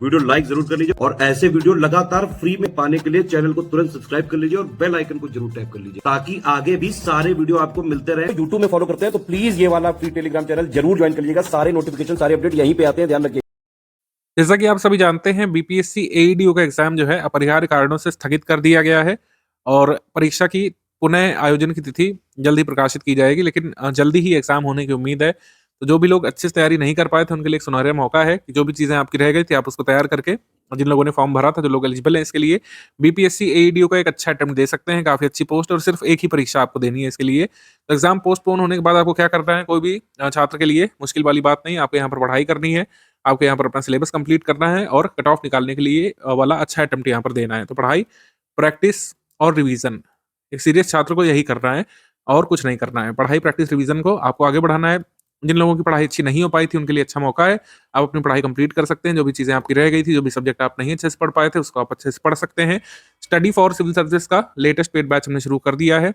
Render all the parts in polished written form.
Video like जरूर कर लीजिए और ऐसे वीडियो लगातार फ्री में पाने के लिए चैनल को तुरंत सब्सक्राइब कर लीजिए और बेल आइकन को जरूर टैप कर लीजिए ताकि आगे भी सारे वीडियो आपको मिलते रहे। यूट्यूब में फॉलो करते हैं तो प्लीज ये वाला फ्री टेलीग्राम चैनल जरूर ज्वाइन कर लीजिएगा। सारे नोटिफिकेशन सारे अपडेट यहीं पे आते हैं, ध्यान रखिए। जैसा कि आप सभी जानते हैं, बीपीएससी एईडीओ का एग्जाम जो है अपरिहार्य कारणों से स्थगित कर दिया गया है और परीक्षा की पुनः आयोजन की तिथि जल्दी प्रकाशित की जाएगी। लेकिन जल्दी ही एग्जाम होने की उम्मीद है। तो जो भी लोग अच्छे से तैयारी नहीं कर पाए थे उनके लिए एक सुनहरा मौका है कि जो भी चीजें आपकी रह गई थी आप उसको तैयार करके, और जिन लोगों ने फॉर्म भरा था, जो लोग एलिजिबल हैं इसके लिए, बीपीएससी एईडीओ का एक अच्छा अटेम्प्ट दे सकते हैं। काफी अच्छी पोस्ट और सिर्फ एक ही परीक्षा आपको देनी है इसके लिए। तो एग्जाम पोस्टपोन होने के बाद आपको क्या करना है, कोई भी छात्र के लिए मुश्किल वाली बात नहीं। आपको यहाँ पर पढ़ाई करनी है, आपको यहाँ पर अपना सिलेबस कंप्लीट करना है और कट ऑफ निकालने के लिए वाला अच्छा अटेम्प्ट यहाँ पर देना है। तो पढ़ाई, प्रैक्टिस और रिवीजन, एक सीरियस छात्र को यही करना है और कुछ नहीं करना है। पढ़ाई, प्रैक्टिस, रिवीजन को आपको आगे बढ़ाना है। जिन लोगों की पढ़ाई अच्छी नहीं हो पाई थी उनके लिए अच्छा मौका है। आप अपनी पढ़ाई कंप्लीट कर सकते हैं। जो भी चीजें आपकी रह गई थी, जो भी सब्जेक्ट आप नहीं अच्छे से पढ़ पाए थे, उसको आप अच्छे से पढ़ सकते हैं। स्टडी फॉर सिविल सर्विसेज का लेटेस्ट पेड बैच हमने शुरू कर दिया है।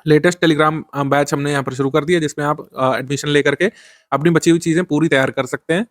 लेटेस्ट टेलीग्राम बैच हमने यहाँ पर शुरू कर दिया जिसमें आप एडमिशन लेकर के अपनी बची हुई चीजें पूरी तैयार कर सकते हैं।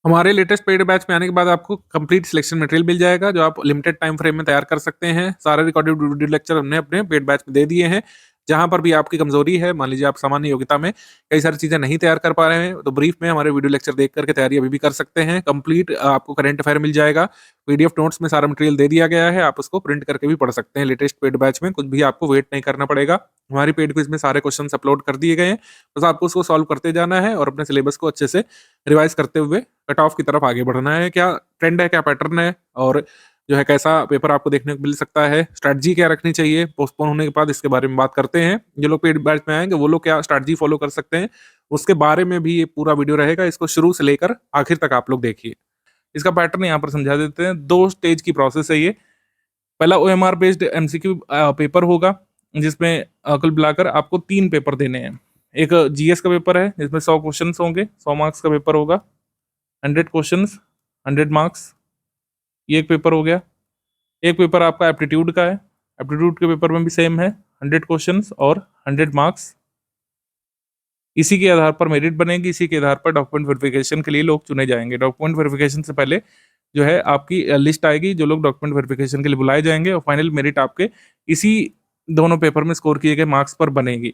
हमारे लेटेस्ट पेड बैच में आने के बाद आपको कंप्लीट सिलेक्शन मटेरियल मिल जाएगा जो आप लिमिटेड टाइम फ्रेम में तैयार कर सकते हैं। सारे रिकॉर्डेड वीडियो लेक्चर हमने अपने पेड बैच में दे दिए हैं। जहां पर भी आपकी कमजोरी है, मान लीजिए आप सामान्य योग्यता में कई सारी चीजें नहीं तैयार कर पा रहे हैं, तो ब्रीफ में हमारे वीडियो लेक्चर देख करके तैयारी अभी भी कर सकते हैं। कंप्लीट आपको करंट अफेयर मिल जाएगा। पीडीएफ नोट्स में सारा मटेरियल दे दिया गया है, आप उसको प्रिंट करके भी पढ़ सकते हैं। लेटेस्ट पेड बैच में कुछ भी आपको वेट नहीं करना पड़ेगा। हमारी पेड क्विज में सारे क्वेश्चन अपलोड कर दिए गए हैं, बस आपको उसको सॉल्व करते जाना है और अपने सिलेबस को अच्छे से रिवाइज करते हुए कट ऑफ की तरफ आगे बढ़ना है। क्या ट्रेंड है, क्या पैटर्न है और जो है कैसा पेपर आपको देखने को मिल सकता है, स्ट्रैटेजी क्या रखनी चाहिए पोस्टपोन होने के बाद, इसके बारे में बात करते हैं। जो लोग पेड बैच में आएंगे वो लोग क्या स्ट्रैटेजी फॉलो कर सकते हैं उसके बारे में भी ये पूरा वीडियो रहेगा। इसको शुरू से लेकर आखिर तक आप लोग देखिए। इसका पैटर्न यहाँ पर समझा देते हैं। 2 स्टेज की प्रोसेस है ये। पहला ओएमआर बेस्ड एमसीक्यू पेपर होगा जिसमें कुल मिलाकर आपको 3 पेपर देने हैं। एक जीएस का पेपर है जिसमें 100 क्वेश्चन होंगे, 100 मार्क्स का पेपर होगा, 100 क्वेश्चन 100 मार्क्स, ये एक पेपर हो गया। एक पेपर आपका एप्टीट्यूड का है, एप्टीट्यूड के पेपर में भी सेम है, 100 क्वेश्चंस और 100 मार्क्स। इसी के आधार पर मेरिट बनेगी, इसी के आधार पर डॉक्यूमेंट वेरिफिकेशन के लिए लोग चुने जाएंगे। डॉक्यूमेंट वेरिफिकेशन से पहले जो है आपकी लिस्ट आएगी, जो लोग डॉक्यूमेंट वेरिफिकेशन के लिए बुलाए जाएंगे, और फाइनल मेरिट आपके इसी दोनों पेपर में स्कोर किए गए मार्क्स पर बनेगी।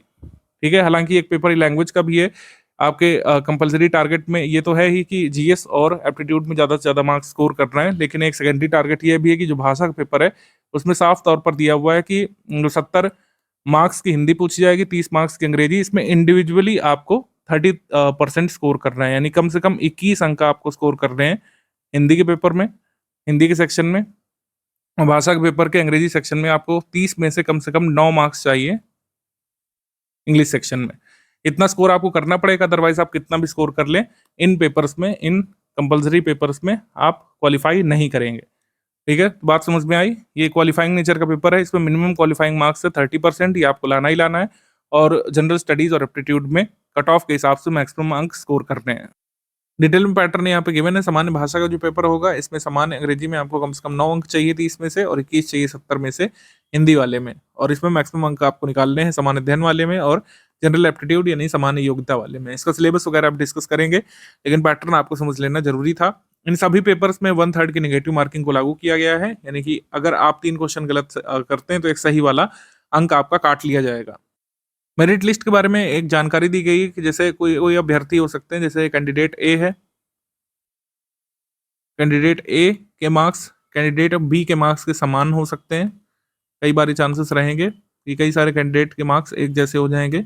ठीक है। हालांकि एक पेपर लैंग्वेज का भी है आपके कंपलसरी टारगेट में। ये तो है ही कि जीएस और एप्टीट्यूड में ज़्यादा से ज़्यादा मार्क्स स्कोर करना है, लेकिन एक सेकेंडरी टारगेट ये भी है कि जो भाषा का पेपर है उसमें साफ तौर पर दिया हुआ है कि 70 मार्क्स की हिंदी पूछी जाएगी, 30 मार्क्स की अंग्रेजी। इसमें इंडिविजुअली आपको 30% स्कोर करना है, यानी कम से कम 21 अंक आपको स्कोर करने हैं हिंदी के पेपर में, हिंदी के सेक्शन में। भाषा के पेपर के अंग्रेजी सेक्शन में आपको 30 में से कम 9 मार्क्स चाहिए इंग्लिश सेक्शन में। इतना स्कोर आपको करना पड़ेगा, अदरवाइज आप कितना भी स्कोर कर लें इन पेपर्स में, इन कंपलसरी पेपर्स में आप क्वालिफाई नहीं करेंगे। ठीक है, तो बात समझ में आई। ये क्वालिफाइंग नेचर का पेपर है, इसमें मिनिमम क्वालिफाइंग मार्क्स है 30%, ये आपको लाना ही लाना है। और जनरल स्टडीज और एप्टीट्यूड में कट ऑफ के हिसाब से मैक्सिमम अंक स्कोर करने हैं। डिटेल में पैटर्न यहाँ पे गिवन है। सामान्य भाषा का जो पेपर होगा इसमें सामान्य अंग्रेजी में आपको कम से कम 9 अंक चाहिए 30 में से, और 21 चाहिए 70 में से हिंदी वाले में, और इसमें मैक्सिमम अंक आपको निकालने हैं सामान्य अध्ययन वाले में और जनरल एप्टीट्यूड यानी सामान्य योग्यता वाले में। इसका सिलेबस वगैरह आप डिस्कस करेंगे, लेकिन पैटर्न आपको समझ लेना जरूरी था। इन सभी पेपर्स में 1/3 की नेगेटिव मार्किंग को लागू किया गया है, यानी कि अगर आप 3 क्वेश्चन गलत करते हैं तो एक सही वाला अंक आपका काट लिया जाएगा। मेरिट लिस्ट के बारे में एक जानकारी दी गई कि जैसे कोई अभ्यर्थी हो सकते हैं, जैसे कैंडिडेट ए है, कैंडिडेट ए के मार्क्स कैंडिडेट बी के मार्क्स के समान हो सकते हैं। कई बार चांसेस रहेंगे कि कई सारे कैंडिडेट के मार्क्स एक जैसे हो जाएंगे।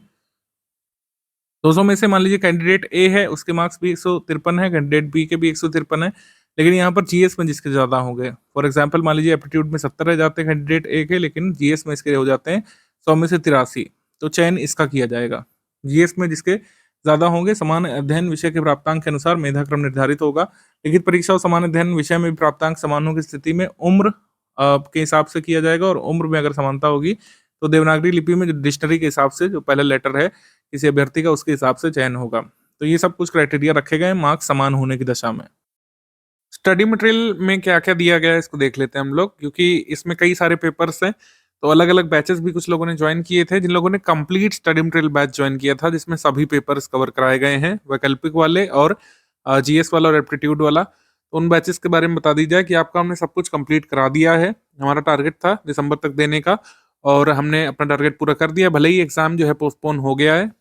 200 में से मान लीजिए कैंडिडेट ए है, उसके मार्क्स भी 153 है, कैंडिडेट बी के भी 153 है, लेकिन यहाँ पर जीएस में जिसके ज़्यादा होंगे, फॉर एग्जांपल मान लीजिए एप्टीट्यूड में 70 रह जाते हैं कैंडिडेट ए के, लेकिन जीएस में इसके हो जाते हैं 100 में से 83, तो चयन इसका किया जाएगा। जीएस में जिसके ज़्यादा होंगे, समान अध्ययन विषय के प्राप्तांक के अनुसार मेधाक्रम निर्धारित होगा। लिखित परीक्षा और समान अध्ययन विषय में प्राप्तांक समान होने की स्थिति में उम्र के हिसाब से किया जाएगा, और उम्र में अगर समानता होगी तो देवनागरी लिपि में जो डिक्शनरी के हिसाब से जो पहला लेटर है किसी अभ्यर्थी का उसके हिसाब से चयन होगा। तो ये सब कुछ क्राइटेरिया रखे गए हैं मार्क्स समान होने की दशा में। स्टडी मटेरियल में क्या क्या दिया गया है इसको देख लेते हैं हम लोग, क्योंकि इसमें कई सारे पेपर्स हैं, तो अलग अलग बैचेस भी कुछ लोगों ने ज्वाइन किए थे। जिन लोगों ने complete study material batch join किया था जिसमें सभी पेपर्स कवर कराए गए हैं, वैकल्पिक वाले और जीएस वाला और एप्टीट्यूड वाला, तो उन बैचेस के बारे में बता दी जाए कि आपका हमने सब कुछ कंप्लीट करा दिया है। हमारा टारगेट था दिसंबर तक देने का और हमने अपना टारगेट पूरा कर दिया, भले ही एग्जाम जो है पोस्टपोन हो गया है।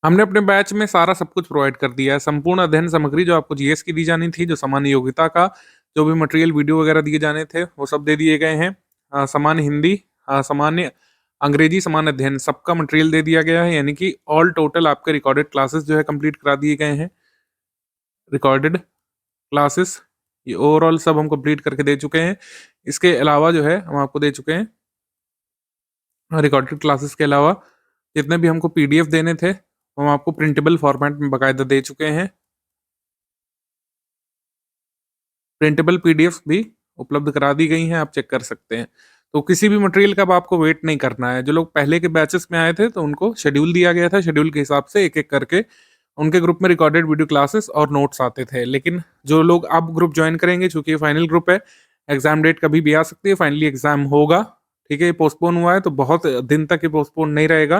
हमने अपने बैच में सारा सब कुछ प्रोवाइड कर दिया है। संपूर्ण अध्ययन सामग्री जो आपको जीएस की दी जानी थी, जो सामान्य योग्यता का जो भी मटेरियल वीडियो वगैरह दिए जाने थे, वो सब दे दिए गए हैं। सामान्य हिंदी, सामान्य अंग्रेजी, सामान्य अध्ययन सबका मटेरियल दे दिया गया है, यानी कि ऑल टोटल आपके रिकॉर्डेड क्लासेस जो है कंप्लीट करा दिए गए हैं। रिकॉर्डेड क्लासेस ये ओवरऑल सब हम कंप्लीट करके दे चुके हैं। इसके अलावा जो है हम आपको दे चुके हैं रिकॉर्डेड क्लासेस के अलावा जितने भी हमको पीडीएफ देने थे, हम आपको प्रिंटेबल फॉर्मेट में बाकायदा दे चुके हैं। प्रिंटेबल पीडीएफ भी उपलब्ध करा दी गई हैं, आप चेक कर सकते हैं। तो किसी भी मटेरियल का अब आपको वेट नहीं करना है। जो लोग पहले के बैचेस में आए थे तो उनको शेड्यूल दिया गया था, शेड्यूल के हिसाब से एक एक करके उनके ग्रुप में रिकॉर्डेड वीडियो क्लासेस और नोट्स आते थे। लेकिन जो लोग अब ग्रुप ज्वाइन करेंगे, चूंकि ये फाइनल ग्रुप है, एग्जाम डेट कभी भी आ सकती है, फाइनली एग्जाम होगा, ठीक है। ये पोस्टपोन हुआ है तो बहुत दिन तक ये पोस्टपोन नहीं रहेगा।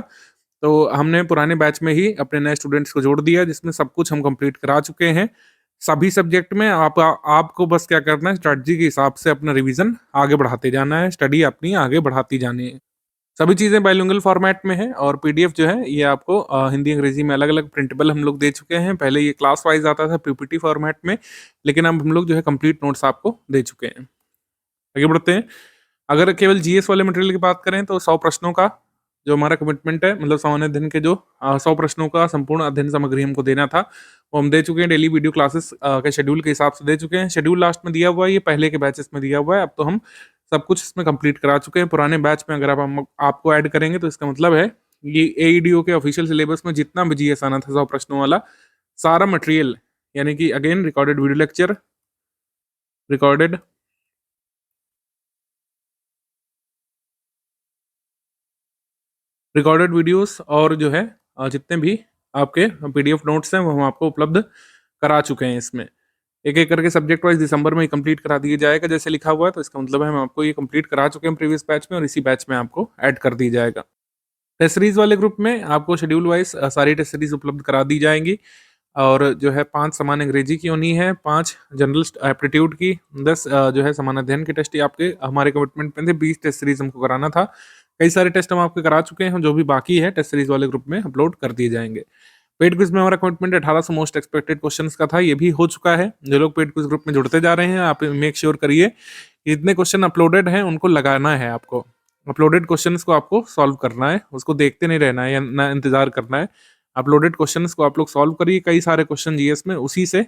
तो हमने पुराने बैच में ही अपने नए स्टूडेंट्स को जोड़ दिया, जिसमें सब कुछ हम कंप्लीट करा चुके हैं। सभी सब्जेक्ट में आपको बस क्या करना है, स्ट्रेटजी के हिसाब से अपना रिवीजन आगे बढ़ाते जाना है, स्टडी अपनी आगे बढ़ाती जानी है। सभी चीज़ें बाइलिंगुअल फॉर्मेट में है और पीडीएफ जो है ये आपको हिंदी अंग्रेजी में अलग अलग प्रिंटेबल हम लोग दे चुके हैं। पहले ये क्लास वाइज आता था पीपीटी फॉर्मेट में, लेकिन अब हम लोग जो है कंप्लीट नोट्स आपको दे चुके हैं। आगे बढ़ते हैं। अगर केवल जीएस वाले मटेरियल की बात करें तो 100 प्रश्नों का जो हमारा कमिटमेंट है, मतलब सामान्य अध्ययन के जो 100 प्रश्नों का संपूर्ण अध्ययन सामग्री हमको देना था, वो हम दे चुके हैं। डेली वीडियो क्लासेस के शेड्यूल के हिसाब से दे चुके हैं। शेड्यूल लास्ट में दिया हुआ है, ये पहले के बैचेस में दिया हुआ है। अब तो हम सब कुछ इसमें कंप्लीट करा चुके हैं। पुराने बैच में अगर आप आपको ऐड करेंगे तो इसका मतलब है ये एईडीओ के ऑफिशियल सिलेबस में जितना भी जीएस आना था 100 प्रश्नों वाला सारा मटेरियल, यानी कि again recorded video lecture, recorded recorded videos और जो है जितने भी आपके पीडीएफ नोट्स हैं वो हम आपको उपलब्ध करा चुके हैं। इसमें एक एक करके सब्जेक्ट वाइज दिसंबर में ही कंप्लीट करा दिया जाएगा जैसे लिखा हुआ है। तो इसका मतलब है हम आपको ये कंप्लीट करा चुके हैं प्रीवियस बैच में और इसी बैच में आपको ऐड कर दी जाएगा। टेस्ट सीरीज वाले ग्रुप में आपको शेड्यूल वाइज सारी टेस्ट सीरीज उपलब्ध करा दी जाएंगी और जो है 5 सामान्य अंग्रेजी की होनी है, 5 जनरल एप्टीट्यूड की, 10 जो है सामान्य अध्ययन के टेस्ट आपके हमारे कमिटमेंट में थे। 20 टेस्ट सीरीज हमको कराना था। कई सारे टेस्ट हम आपके करा चुके हैं, जो भी बाकी है टेस्ट सीरीज वाले ग्रुप में अपलोड कर दिए जाएंगे। पेड क्विज में हमारा कमिटमेंट 1800 मोस्ट एक्सपेक्टेड क्वेश्चंस का था, ये भी हो चुका है। जो लोग पेड क्विज ग्रुप में जुड़ते जा रहे हैं, आप मेक श्योर करिए कि इतने क्वेश्चन अपलोडेड हैं उनको लगाना है। आपको अपलोडेड क्वेश्चंस को आपको सॉल्व करना है, उसको देखते नहीं रहना है या ना इंतजार करना है। अपलोडेड क्वेश्चंस को आप लोग सॉल्व करिए। कई सारे क्वेश्चन जीएस में उसी से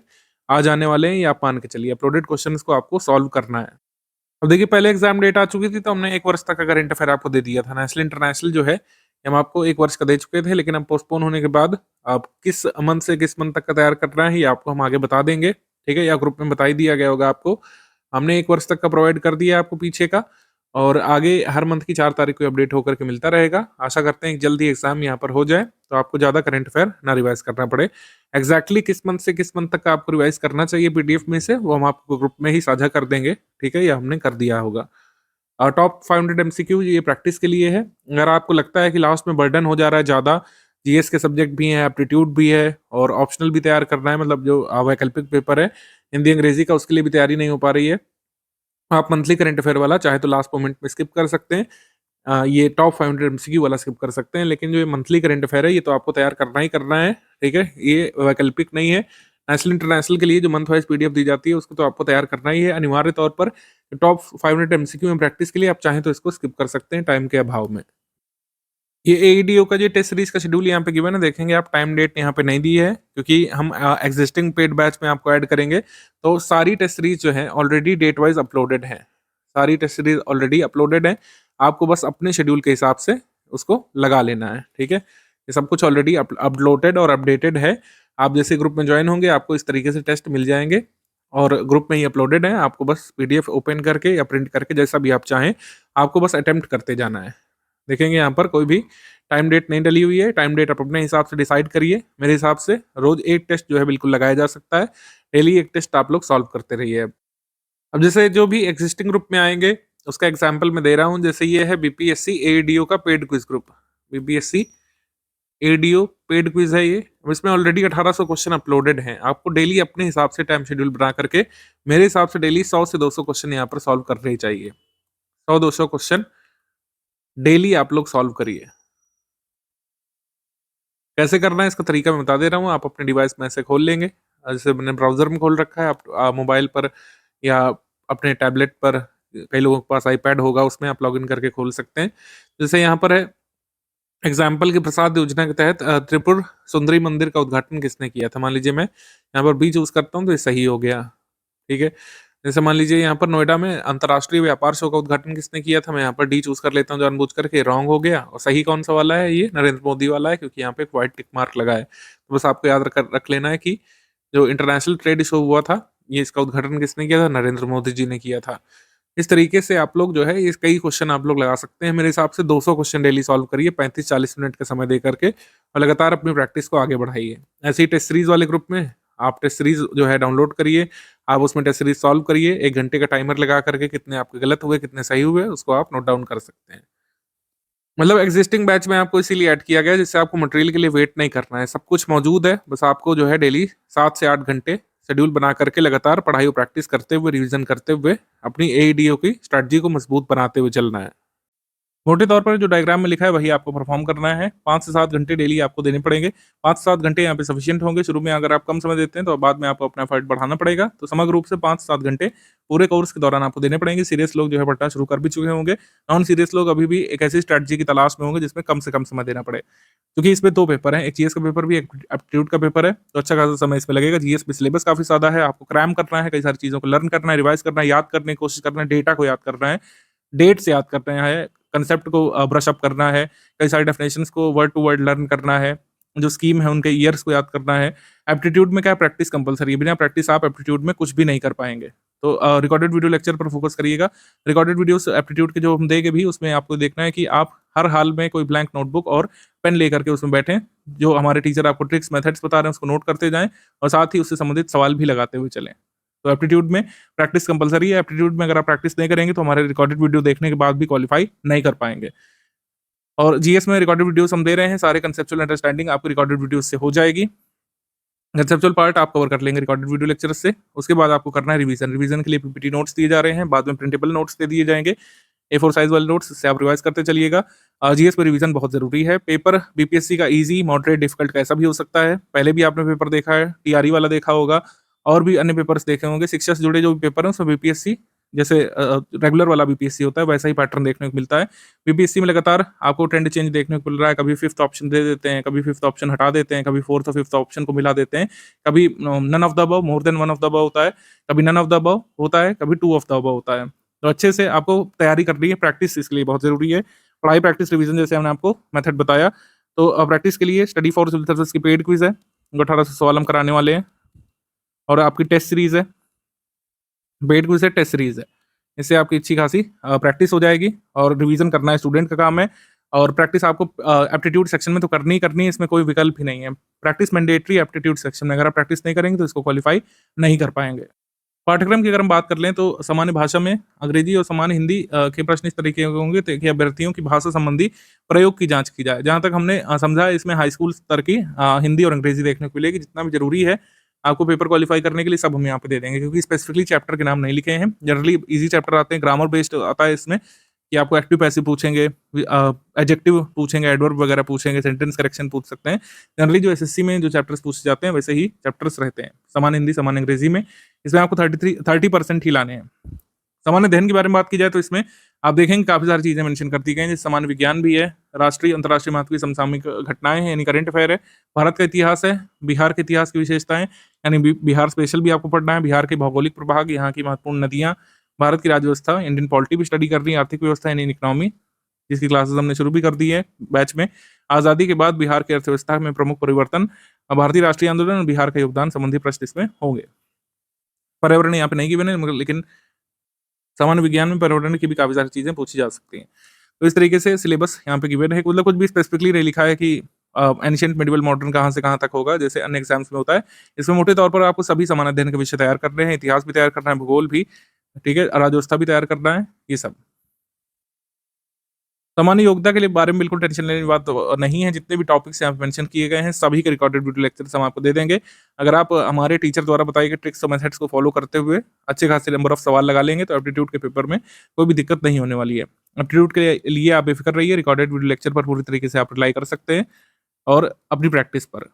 आ जाने वाले हैं, ये आप मान के चलिए। अपलोडेड क्वेश्चंस को आपको सॉल्व करना है। अब देखिए, पहले एग्जाम डेट आ चुकी थी तो हमने 1 वर्ष तक का करंट अफेयर आपको दे दिया था। नेशनल इंटरनेशनल जो है हम आपको 1 वर्ष का दे चुके थे, लेकिन अब पोस्टपोन होने के बाद आप किस मंथ से किस मंथ तक का तैयार करना है ये आपको हम आगे बता देंगे, ठीक है। या ग्रुप में बता ही दिया गया होगा आपको। हमने 1 वर्ष तक का प्रोवाइड कर दिया आपको पीछे का, और आगे हर मंथ की 4 तारीख को अपडेट होकर के मिलता रहेगा। आशा करते हैं कि जल्दी एग्जाम यहाँ पर हो जाए तो आपको ज़्यादा करंट अफेयर ना रिवाइज करना पड़े। एग्जैक्टली किस मंथ से किस मंथ तक का आपको रिवाइज करना चाहिए पीडीएफ में से, वो हम आपको ग्रुप में ही साझा कर देंगे, ठीक है। ये हमने कर दिया होगा। टॉप 500 एमसीक्यू ये प्रैक्टिस के लिए है। अगर आपको लगता है कि लास्ट में बर्डन हो जा रहा है ज़्यादा, जीएस के सब्जेक्ट भी हैं, एप्टीट्यूड भी है और ऑप्शनल भी तैयार करना है, मतलब जो वैकल्पिक पेपर है हिंदी अंग्रेजी का, उसके लिए भी तैयारी नहीं हो पा रही है, आप मंथली करंट अफेयर वाला चाहे तो लास्ट मोमेंट में स्किप कर सकते हैं। ये टॉप 500 एमसीक्यू वाला स्किप कर सकते हैं, लेकिन जो ये मंथली करंट अफेयर है ये तो आपको तैयार करना ही करना है, ठीक है। ये वैकल्पिक नहीं है। नेशनल इंटरनेशनल के लिए जो मंथ वाइज पीडीएफ दी जाती है उसको तो आपको तैयार करना ही है अनिवार्य तौर पर। टॉप 500 एमसीक्यू में प्रैक्टिस के लिए आप चाहें तो इसको स्किप कर सकते हैं टाइम के अभाव में। ये एईडीओ का जो टेस्ट सीरीज का शेड्यूल यहाँ पे गिवन है, देखेंगे आप टाइम डेट यहाँ पे नहीं दी है, क्योंकि हम एग्जिस्टिंग पेड बैच में आपको ऐड करेंगे। तो सारी टेस्ट सीरीज जो है ऑलरेडी डेट वाइज अपलोडेड है, सारी टेस्ट सीरीज ऑलरेडी अपलोडेड है। आपको बस अपने शेड्यूल के हिसाब से उसको लगा लेना है, ठीक है। ये सब कुछ ऑलरेडी अपलोडेड और अपडेटेड है। आप जैसे ग्रुप में ज्वाइन होंगे आपको इस तरीके से टेस्ट मिल जाएंगे और ग्रुप में ही अपलोडेड है। आपको बस पीडीएफ ओपन करके या प्रिंट करके जैसा भी आप चाहें, आपको बस अटेम्प्ट करते जाना है। देखेंगे यहाँ पर कोई भी टाइम डेट नहीं डली हुई है। टाइम डेट आप अपने हिसाब से डिसाइड करिए। मेरे हिसाब से रोज एक टेस्ट जो है बिल्कुल लगाया जा सकता है। डेली एक टेस्ट आप लोग सॉल्व करते रहिए। अब जैसे जो भी एग्जिस्टिंग ग्रुप में आएंगे उसका एग्जाम्पल मैं दे रहा हूँ। जैसे ये है बीपीएससी एईडीओ का paid quiz group, BPSC ADO paid quiz है ये। इसमें ऑलरेडी 1800 क्वेश्चन अपलोडेड हैं। आपको डेली अपने हिसाब से टाइम शेड्यूल बना करके, मेरे हिसाब से डेली 100 से 200 क्वेश्चन यहाँ पर सॉल्व करने ही चाहिए। 100-200 क्वेश्चन डेली आप लोग सॉल्व करिए। कैसे करना है इसका तरीका मैं बता दे रहा हूँ। आप अपने डिवाइस में ऐसे खोल लेंगे, जैसे मैंने ब्राउजर में खोल रखा है। आप मोबाइल पर या अपने टैबलेट पर, कई लोगों के पास आईपैड होगा, उसमें आप लॉगिन करके खोल सकते हैं। जैसे यहाँ पर है एग्जाम्पल की प्रसाद योजना के तहत त्रिपुर सुंदरी मंदिर का उद्घाटन किसने किया था। मान लीजिए मैं यहाँ पर बी चूज करता हूँ तो ये सही हो गया। ठीक है, जैसे मान लीजिए यहाँ पर नोएडा में अंतर्राष्ट्रीय व्यापार शो का उद्घाटन किसने किया था, मैं यहाँ पर डी चूज कर लेता हूँ जानबूझ करके। रॉन्ग हो गया। और सही कौन सा वाला है, ये नरेंद्र मोदी वाला है, क्योंकि यहाँ पे एक व्हाइट टिक मार्क लगा है। तो बस आपको याद रख लेना है कि जो इंटरनेशनल ट्रेड शो हुआ था, ये इसका उद्घाटन किसने किया था, नरेंद्र मोदी जी ने किया था। इस तरीके से आप लोग जो है ये कई क्वेश्चन आप लोग लगा सकते हैं। मेरे हिसाब से 200 क्वेश्चन डेली सॉल्व करिए 35-40 मिनट का समय दे करके, और लगातार अपनी प्रैक्टिस को आगे बढ़ाइए। ऐसे ही टेस्ट सीरीज वाले ग्रुप में आप टेस्ट सीरीज जो है डाउनलोड करिए। आप उसमें टेस्ट सीरीज सॉल्व करिए 1 घंटे का टाइमर लगा करके, कितने आपके गलत हुए कितने सही हुए उसको आप नोट डाउन कर सकते हैं। मतलब एग्जिस्टिंग बैच में आपको इसीलिए ऐड किया गया है जिससे आपको मटेरियल के लिए वेट नहीं करना है। सब कुछ मौजूद है, बस आपको जो है डेली 7 से 8 घंटे शेड्यूल बना करके लगातार पढ़ाई और प्रैक्टिस करते हुए, रिवीजन करते हुए अपनी एईडीओ की स्ट्रेटजी को मजबूत बनाते हुए चलना है। मोटे तौर पर जो डायग्राम में लिखा है वही आपको परफॉर्म करना है। 5 से 7 घंटे डेली आपको देने पड़ेंगे। 5 से 7 घंटे यहाँ पे सफिशिएंट होंगे। शुरू में अगर आप कम समय देते हैं तो बाद में आपको अपना एफर्ट बढ़ाना पड़ेगा। तो समग्र रूप से 5 से 7 घंटे पूरे कोर्स के दौरान आपको देने पड़ेंगे। सीरियस लोग जो है पढ़ना शुरू कर भी चुके होंगे। नॉन सीरियस लोग अभी भी एक ऐसी स्ट्रैटेजी की तलाश में होंगे जिसमें कम से कम समय देना पड़े। क्योंकि इसमें 2 पेपर हैं, एक जीएस का पेपर भी, एक एप्टीट्यूड का पेपर है। तो अच्छा खासा समय इसमें लगेगा। जीएस में सिलेबस काफ़ी ज़्यादा है, आपको क्रैम करना है, कई सारी चीज़ों को लर्न करना है, रिवाइज़ करना है, याद करने की कोशिश करना है, डेटा को याद करना है, डेट्स याद करना है, कंसेप्ट को ब्रश अप करना है, कई सारे डेफिनेशंस को वर्ड टू वर्ड लर्न करना है, जो स्कीम है उनके ईयर्स को याद करना है। एप्टीट्यूड में क्या है, प्रैक्टिस कंपलसरी है। बिना प्रैक्टिस आप एप्टीट्यूड में कुछ भी नहीं कर पाएँगे। तो रिकॉर्डेड वीडियो लेक्चर पर फोकस करिएगा। रिकॉर्डेड वीडियोस एप्टीट्यूड के जो हम देंगे भी, उसमें आपको देखना है कि आप हर हाल में कोई ब्लैंक नोटबुक और पेन लेकर के उसमें बैठें। जो हमारे टीचर आपको ट्रिक्स, मेथड्स बता रहे हैं उसको नोट करते जाएँ और साथ ही उससे संबंधित सवाल भी लगाते हुए चलें। तो एप्टीट्यूड में प्रैक्टिस कंपलसरी है। एप्टीट्यूड में अगर आप प्रैक्टिस नहीं करेंगे तो हमारे रिकॉर्डेड वीडियो देखने के बाद भी क्वालीफाई नहीं कर पाएँगे। और जीएस में रिकॉर्डेड वीडियोस हम दे रहे हैं, सारे कंसेप्चुअल अंडरस्टैंडिंग आपको रिकॉर्डेड वीडियोस से हो जाएगी। कंसेप्चुअल पार्ट आप कवर कर लेंगे रिकॉर्डेड वीडियो लेक्चर्स से। उसके बाद आपको करना है रिवीजन। रिवीजन के लिए पीपीटी नोट्स दिए जा रहे हैं, बाद में प्रिंटेबल नोट्स दे दिए जाएंगे, A4 साइज वाले नोट्स, इससे आप रिवाइज करते चलिएगा। जीएस में रिवीजन बहुत जरूरी है। पेपर बीपीएससी का इजी, मॉडरेट, डिफिकल्ट कैसा भी हो सकता है। पहले भी आपने पेपर देखा है, टीआरई वाला देखा होगा और भी अन्य पेपर्स देखे होंगे। शिक्षा से जुड़े जो भी पेपर हैं उसमें बीपीएससी जैसे रेगुलर वाला बीपीएससी होता है वैसा ही पैटर्न देखने को मिलता है। बीपीएससी में लगातार आपको ट्रेंड चेंज देखने को मिल रहा है। कभी फिफ्थ ऑप्शन दे देते हैं, कभी फिफ्थ ऑप्शन हटा देते हैं, कभी फोर्थ और फिफ्थ ऑप्शन को मिला देते हैं, कभी none of the above, more than one of the above होता है, कभी नन ऑफ द अबव होता है, कभी टू ऑफ द अबव होता है। तो अच्छे से आपको तैयारी करनी है, प्रैक्टिस इसके लिए बहुत जरूरी है। पढ़ाई, प्रैक्टिस, रिवीजन जैसे हमने आपको मेथड बताया। तो प्रैक्टिस के लिए स्टडी फॉर सिविल सर्विस की पेड क्विज है, 1800 सवाल हम कराने वाले हैं। और आपकी टेस्ट सीरीज है, पेड क्विज है, टेस्ट सीरीज है। इससे आपकी अच्छी खासी प्रैक्टिस हो जाएगी और रिवीजन करना है स्टूडेंट का काम है। और प्रैक्टिस आपको एप्टीट्यूड सेक्शन में तो करनी ही करनी है, इसमें कोई विकल्प ही नहीं है। प्रैक्टिस मैंडेटरी एप्टीट्यूड सेक्शन में, अगर आप प्रैक्टिस नहीं करेंगे तो इसको क्वालिफाई नहीं कर पाएंगे। पाठ्यक्रम की अगर हम बात कर लें तो सामान्य भाषा में अंग्रेजी और सामान्य हिंदी के प्रश्न इस तरीके के होंगे कि अभ्यर्थियों की भाषा संबंधी प्रयोग की जांच की जाए। जहां तक हमने समझा, इसमें हाई स्कूल स्तर की हिंदी और अंग्रेजी देखने को मिलेगी। जितना भी जरूरी है आपको पेपर क्वालिफाई करने के लिए सब हम यहाँ पे दे देंगे, क्योंकि स्पेसिफिकली चैप्टर के नाम नहीं लिखे हैं। जनरली इजी चैप्टर आते हैं, ग्रामर बेस्ड आता है इसमें कि आपको एक्टिव पैसिव पूछेंगे, एडजेक्टिव पूछेंगे, एडवर्ब वगैरह पूछेंगे, सेंटेंस करेक्शन पूछ सकते हैं। जनरली जो एसएससी में जो चैप्टर्स पूछे जाते हैं वैसे ही चैप्टर्स रहते हैं सामान्य हिंदी, सामान्य अंग्रेजी में। इसमें आपको 30% ही लाने हैं। सामान्य अध्ययन के बारे में बात की जाए तो इसमें आप देखेंगे काफी सारी चीजें मेंशन कर दी गई हैं। जैसे सामान्य विज्ञान भी है, राष्ट्रीय अंतर्राष्ट्रीय महत्व की समसामयिक घटनाएं हैं यानी करंट अफेयर है, भारत का इतिहास है, बिहार के इतिहास की विशेषताएं यानी बिहार स्पेशल भी आपको पढ़ना है, बिहार के भौगोलिक प्रभाग, यहाँ की महत्वपूर्ण नदियां, भारत की राज्य व्यवस्था, इंडियन पॉलिटी भी स्टडी करनी है, आर्थिक व्यवस्था यानी इकोनॉमी, जिसकी क्लासेस हमने शुरू भी कर दी है बैच में। आजादी के बाद बिहार की अर्थव्यवस्था में प्रमुख परिवर्तन, भारतीय राष्ट्रीय आंदोलन और बिहार का योगदान संबंधी प्रश्न इसमें होंगे। पर्यावरण यहाँ पे नहीं गिवन है, लेकिन सामान्य विज्ञान में पर्यावरण की भी काफी सारी चीजें पूछी जा सकती हैं। तो इस तरीके से सिलेबस यहाँ पे गिवन है। मतलब कुछ भी स्पेसिफिकली नहीं लिखा है कि एंशिएंट मिडिवल मॉडर्न कहाँ से कहाँ तक होगा जैसे अन्य एग्जाम्स में होता है। इसमें मोटे तौर पर आपको सभी सामान्य अध्ययन के विषय तैयार करने हैं, इतिहास भी तैयार करना है, भूगोल भी, ठीक है, राज्य व्यवस्था भी तैयार करना है, ये सब। सामान्य योग्यता के लिए बारे में बिल्कुल टेंशन लेने की बात तो नहीं है। जितने भी टॉपिक्स यहाँ पे मेंशन किए गए हैं, सभी के रिकॉर्डेड वीडियो लेक्चर्स हम आपको दे देंगे। अगर आप हमारे टीचर द्वारा बताई गई ट्रिक्स और मेथड्स को फॉलो करते हुए अच्छे खासे नंबर ऑफ सवाल लगा लेंगे, तो एप्टीट्यूड के पेपर में कोई भी दिक्कत नहीं होने वाली है। एप्टीट्यूड के लिए आप बेफिक्र रहिए, रिकॉर्डेड वीडियो लेक्चर पर पूरी तरीके से आप रिलाई कर सकते हैं और अपनी प्रैक्टिस पर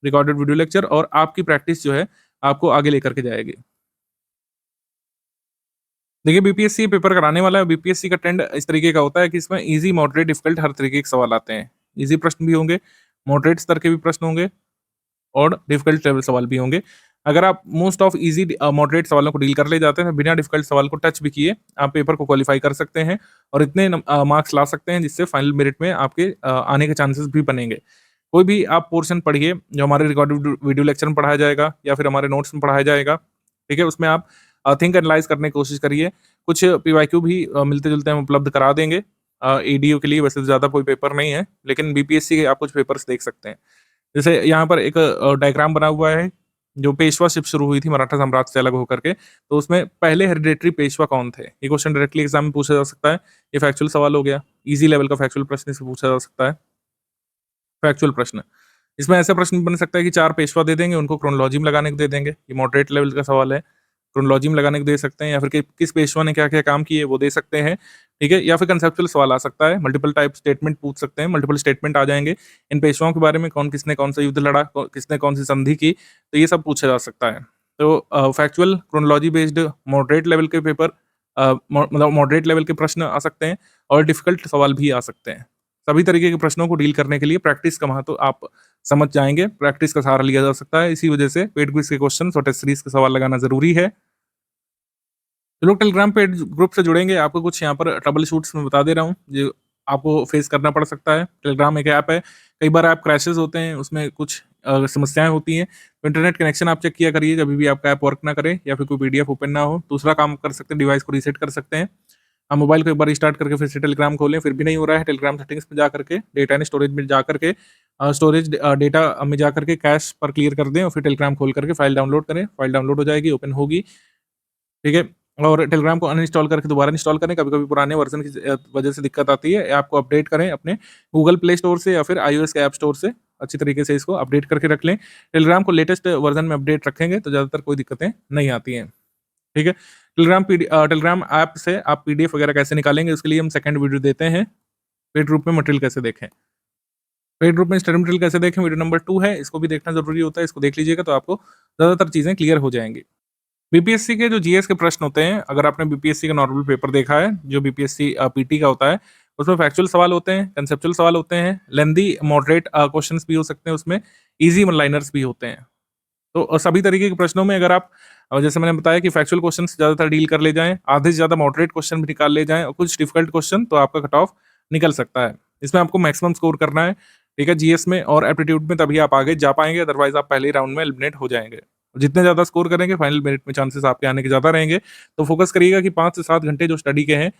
रिकॉर्डेड वीडियो लेक्चर और आपकी प्रैक्टिस जो है आपको आगे लेकर के जाएगी। देखिए, बीपीएससी पेपर कराने वाला है। बीपीएससी का ट्रेंड इस तरीके का होता है कि इसमें ईज़ी, मॉडरेट, डिफिकल्ट हर तरीके के सवाल आते हैं। ईज़ी प्रश्न भी होंगे, मॉडरेट स्तर के भी प्रश्न होंगे और डिफिकल्ट लेवल सवाल भी होंगे। अगर आप मोस्ट ऑफ ईज़ी मॉडरेट सवालों को डील कर ले जाते हैं, तो बिना डिफिकल्ट सवाल को टच भी किए आप पेपर को क्वालीफाई कर सकते हैं और इतने मार्क्स ला सकते हैं जिससे फाइनल मेरिट में आपके आने के चांसेस भी बनेंगे। कोई भी आप पोर्शन पढ़िए जो हमारे रिकॉर्डेड वीडियो लेक्चर में पढ़ाया जाएगा या फिर हमारे नोट्स में पढ़ाया जाएगा, ठीक है? उसमें आप थिंक एनालाइज़ करने की कोशिश करिए। कुछ पीवाईक्यू भी मिलते-जुलते हम उपलब्ध करा देंगे। एडीओ के लिए वैसे ज़्यादा कोई पेपर नहीं है, लेकिन बीपीएससी के आप कुछ पेपर्स देख सकते हैं। जैसे यहाँ पर एक डायग्राम बना हुआ है, जो पेशवाशिप शुरू हुई थी मराठा साम्राज्य से अलग होकर के, तो उसमें पहले हेरिडेटरी पेशवा कौन थे? ये क्वेश्चन डायरेक्टली एग्ज़ाम में पूछा जा सकता है। ये फैक्चुअल सवाल हो गया, ईज़ी लेवल का फैक्चुअल प्रश्न इससे पूछा जा सकता है। फैक्चुअल प्रश्न, इसमें ऐसा प्रश्न बन सकता है कि 4 पेशवा दे देंगे, उनको क्रोनोलॉजी में लगाने को दे देंगे। ये मॉडरेट लेवल का सवाल है। क्रोनोलॉजी में लगाने को दे सकते हैं या फिर किस पेशवा ने क्या-क्या काम किए वो दे सकते हैं, ठीक है? या फिर कंसेप्चुअल सवाल आ सकता है, मल्टीपल टाइप स्टेटमेंट पूछ सकते हैं, मल्टीपल स्टेटमेंट आ जाएँगे। इन पेशवाओं के बारे में किसने कौन सा युद्ध लड़ा, किसने कौन सी संधि की, तो ये सब पूछा जा सकता है। तो factual, chronology based moderate level के पेपर मतलब मॉडरेट लेवल के प्रश्न आ सकते हैं और डिफिकल्ट सवाल भी आ सकते हैं। सभी तरीके के प्रश्नों को डील करने के लिए प्रैक्टिस का महत्व आप समझ जाएँगे, प्रैक्टिस का सहारा लिया जा सकता है। इसी वजह से पेड क्विज़ के क्वेश्चन्स और टेस्ट सीरीज़ के सवाल लगाना ज़रूरी है। जो लोग टेलीग्राम पेड ग्रुप से जुड़ेंगे, आपको कुछ यहाँ पर ट्रबल शूट्स मैं बता दे रहा हूँ, जो आपको फेस करना पड़ सकता है। टेलीग्राम एक ऐप है, कई बार ऐप क्रैशेज़ होते हैं, उसमें कुछ समस्याएँ होती हैं, तो इंटरनेट कनेक्शन आप चेक किया करिए, जभी भी आपका ऐप वर्क ना करे या फिर कोई पीडीएफ ओपन ना हो। दूसरा काम कर सकते हैं, डिवाइस को रीसेट कर सकते हैं। आप मोबाइल को एक बार रिस्टार्ट करके फिर से टेलीग्राम खोलें, फिर भी नहीं हो रहा है, टेलीग्राम सेटिंग्स में जा करके, डेटा एंड स्टोरेज में जा करके स्टोरेज डेटा में जा करके कैश पर क्लियर कर दें और फिर टेलीग्राम खोल करके फाइल डाउनलोड करें। फाइल डाउनलोड हो जाएगी, ओपन होगी, ठीक है? और टेलीग्राम को अनइंस्टॉल करके दोबारा इंस्टॉल करें, कभी-कभी पुराने वर्ज़न की वजह से दिक्कत आती है। ऐप को अपडेट करें अपने गूगल प्ले स्टोर से या फिर आईओएस के ऐप स्टोर से, अच्छी तरीके से इसको अपडेट करके रख लें। टेलीग्राम को लेटेस्ट वर्ज़न में अपडेट रखेंगे तो ज़्यादातर कोई दिक्कतें नहीं आती हैं, ठीक है? टेलीग्राम ऐप से आप पीडीएफ वगैरह कैसे निकालेंगे, उसके लिए हम सेकंड वीडियो देते हैं। पेड ग्रुप में मटेरियल कैसे देखें, पेड ग्रुप में स्टडी मटेरियल कैसे देखें, वीडियो नंबर 2 है, इसको भी देखना ज़रूरी होता है। इसको देख लीजिएगा तो आपको ज़्यादातर चीज़ें क्लियर हो जाएँगी। बीपीएससी के जो जीएस के प्रश्न होते हैं, अगर आपने बीपीएससी का नॉर्मल पेपर देखा है, जो बीपीएससी पीटी का होता है, उसमें फैक्चुअल सवाल होते हैं, कंसेप्चुअल सवाल होते हैं, लेंथी मॉडरेट क्वेश्चंस भी हो सकते हैं उसमें, ईज़ी वन लाइनर्स भी होते हैं। तो सभी तरीके के प्रश्नों में अगर आप जैसे मैंने बताया कि फैक्चुअल क्वेश्चंस ज़्यादातर डील कर ले जाएँ, आधे से ज़्यादा मॉडरेट क्वेश्चन भी निकाल ले जाएँ और कुछ डिफिकल्ट क्वेश्चन, तो आपका कट ऑफ निकल सकता है। इसमें आपको मैक्सिमम स्कोर करना है, ठीक है? जीएस में और एप्टीट्यूड में, तभी आप आगे जा पाएँगे, अदरवाइज़ आप पहले ही राउंड में एलिमिनेट हो जाएँगे। जितने ज़्यादा स्कोर करेंगे, फाइनल मेरिट में चांसेस आपके आने के ज़्यादा रहेंगे। तो फोकस करिएगा कि 5 से 7 घंटे जो स्टडी के हैं,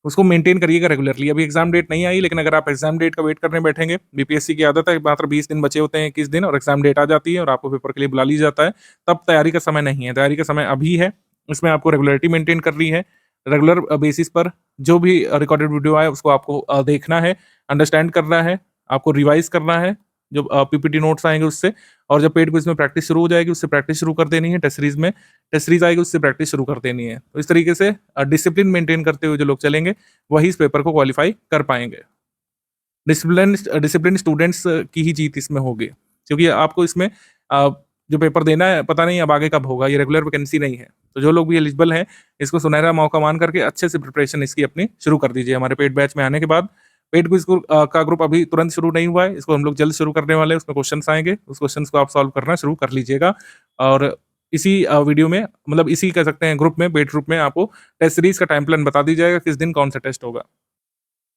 उसको मेंटेन करिएगा रेगुलरली। अभी एग्ज़ाम डेट नहीं आई, लेकिन अगर आप एग्ज़ाम डेट का वेट करने बैठेंगे, बीपीएससी की आदत है मात्र 20 दिन बचे होते हैं, 21 दिन, और एग्ज़ाम डेट आ जाती है और आपको पेपर के लिए बुला लिया जाता है, तब तैयारी का समय नहीं है। तैयारी का समय अभी है। इसमें आपको रेगुलरिटी मेंटेन करनी है। रेगुलर बेसिस पर जो भी रिकॉर्डेड वीडियो आए, उसको आपको देखना है, अंडरस्टैंड करना है, आपको रिवाइज़ करना है, जो पीपीटी नोट्स आएँगे उससे, और जब पेड क्विज़ में प्रैक्टिस शुरू हो जाएगी, उससे प्रैक्टिस शुरू कर देनी है। टेस्ट सीरीज़ आएगी, उससे प्रैक्टिस शुरू कर देनी है। तो इस तरीके से डिसिप्लिन मेंटेन करते हुए जो लोग चलेंगे, वही इस पेपर को क्वालीफाई कर पाएँगे। डिसिप्लिन स्टूडेंट्स की ही जीत इसमें होगी, क्योंकि आपको इसमें जो पेपर देना है, पता नहीं अब आगे कब होगा, ये रेगुलर वैकेंसी नहीं है। तो जो लोग भी एलिजिबल हैं, इसको सुनहरा मौका मान करके अच्छे से प्रिपरेशन इसकी अपनी शुरू कर दीजिए। हमारे पेड बैच में आने के बाद, पेड क्विज़ का ग्रुप अभी तुरंत शुरू नहीं हुआ है, इसको हम लोग जल्द शुरू करने वाले हैं। उसमें क्वेश्चन्स आएँगे, उस क्वेश्चन्स को आप सॉल्व करना शुरू कर लीजिएगा। और इसी वीडियो में, मतलब इसी कह सकते हैं ग्रुप में, पेड ग्रुप में आपको टेस्ट सीरीज़ का टाइम प्लान बता दी जाएगा, किस दिन कौन सा टेस्ट होगा।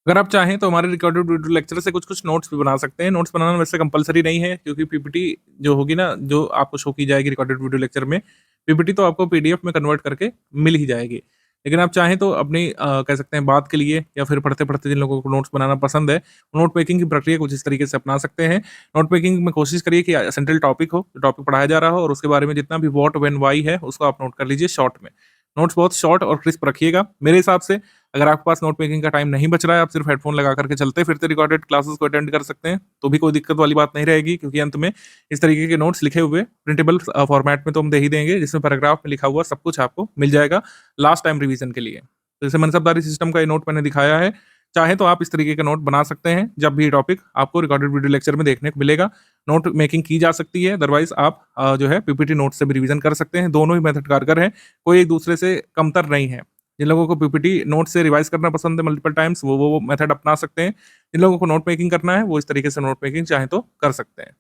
अगर आप चाहें तो हमारे रिकॉर्डेड वीडियो लेक्चर से कुछ-कुछ नोट्स भी बना सकते हैं। नोट्स बनाना वैसे कंपल्सरी नहीं है, क्योंकि पीपीटी जो होगी ना, जो आपको शो की जाएगी रिकॉर्डेड वीडियो लेक्चर में, पीपीटी तो आपको पीडीएफ में कन्वर्ट करके मिल ही जाएगी। लेकिन आप चाहें तो अपनी कह सकते हैं बात के लिए, या फिर पढ़ते-पढ़ते जिन लोगों को नोट्स बनाना पसंद है, नोट मेकिंग की प्रक्रिया कुछ इस तरीके से अपना सकते हैं। नोट मेकिंग में कोशिश करिए कि सेंट्रल टॉपिक हो, जो टॉपिक पढ़ाया जा रहा हो, और उसके बारे में जितना भी व्हाट, व्हेन, व्हाई है, उसको आप नोट कर लीजिए शॉर्ट में। नोट्स बहुत शॉर्ट और क्रिस्प रखिएगा। मेरे हिसाब से अगर आपके पास नोट मेकिंग का टाइम नहीं बच रहा है, आप सिर्फ हेडफोन लगा करके चलते फिरते रिकॉर्डेड क्लासेस को अटेंड कर सकते हैं, तो भी कोई दिक्कत वाली बात नहीं रहेगी, क्योंकि अंत में इस तरीके के नोट्स लिखे हुए प्रिंटेबल फॉर्मेट में तो हम दे ही देंगे, जिसमें पैराग्राफ में लिखा हुआ सब कुछ आपको मिल जाएगा लास्ट टाइम रिवीजन के लिए। तो जैसे मनसबदारी सिस्टम का ये नोट मैंने दिखाया है, चाहे तो आप इस तरीके का नोट बना सकते हैं जब भी ये टॉपिक आपको रिकॉर्डेड वीडियो लेक्चर में देखने को मिलेगा। नोट मेकिंग की जा सकती है, अदरवाइज आप जो है पीपीटी नोट से भी रिवीजन कर सकते हैं। दोनों ही मेथड कारगर हैं, कोई एक दूसरे से कमतर नहीं है। जिन लोगों को पीपीटी नोट से रिवाइज करना पसंद है मल्टीपल टाइम्स, वो मेथड अपना सकते हैं। जिन लोगों को नोट मेकिंग करना है, वो इस तरीके से नोट मेकिंग चाहे तो कर सकते हैं।